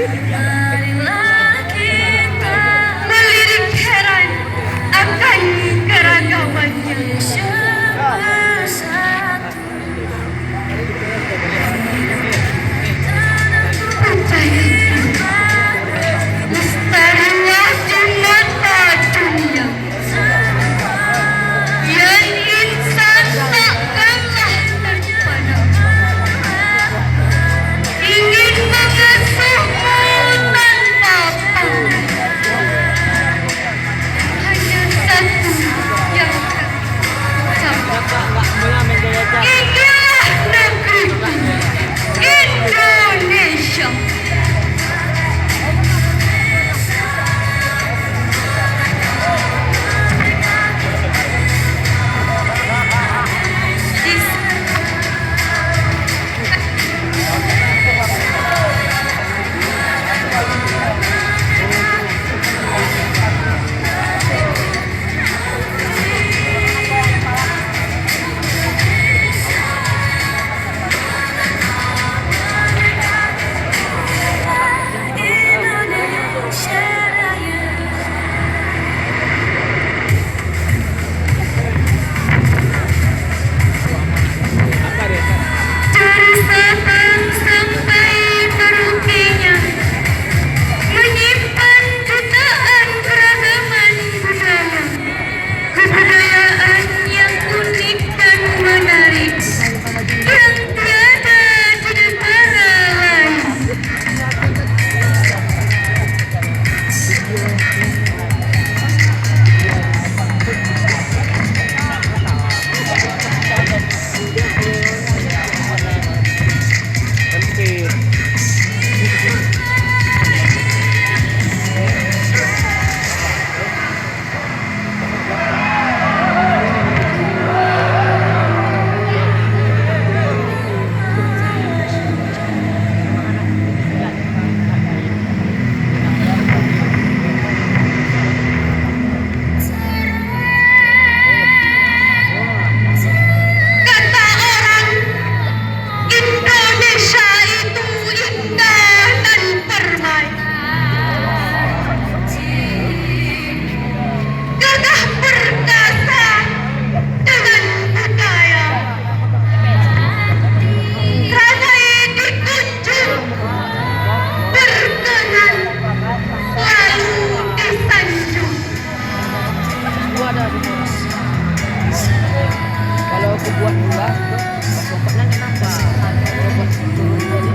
Marilah kita melirik heran akan keragamannya. Bersatu lestarinya di mata dunia. Yang insan takkanlah terpana, ingin mengasuhmu tanpa pamrih. Hanya satu yang terucap, inilah negeriku, Indonesia. Dari Sabang sampai Merauke-nya menyimpan jutaan keragaman budaya, kebudayaan yang unik dan menarik yang tiada di negara lain. Kata orang, Indonesia itu indah dan permai. Gagah perkasa dengan budaya. Ramai dikunjung, berkenan, lalu disanjung. Kalau aku buat dua, pokoknya kenapa? Kalau buat turun tadi,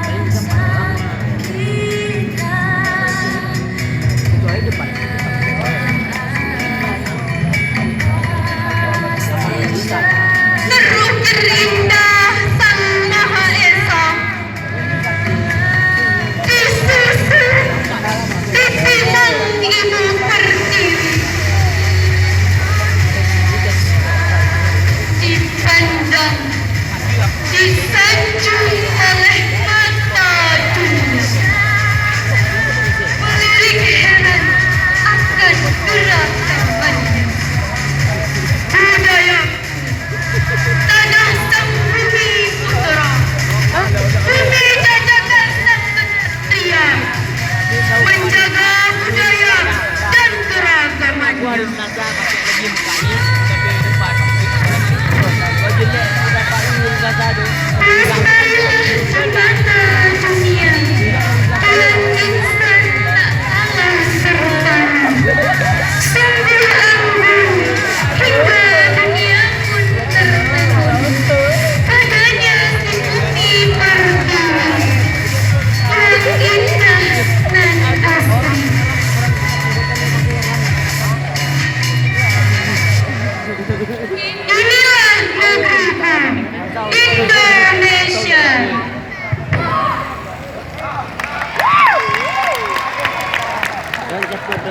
saya bisa paham. Itu aja depan. Seru terindah Sang Maha Esa, disusul ditimang Ibu Pertiwi, dipandang, disanjung oleh mata dunia, melirik heran akan keragamannya. Budaya tanah sang bumi putera, bumi jajakan sang kesatria, menjaga budaya dan keragamannya. Harus nasa pakai lagi mukanya sampai depan. Wajib dapat ilmu kasado. Lestarilah di mata dunia, dan insan tak kalah serta. Sungguh anggun hingga dunia pun tertegun. Padanya si bumi pertiwi, yang indah dan asri. Inilah negeriku, Indonesia. Dan cepet.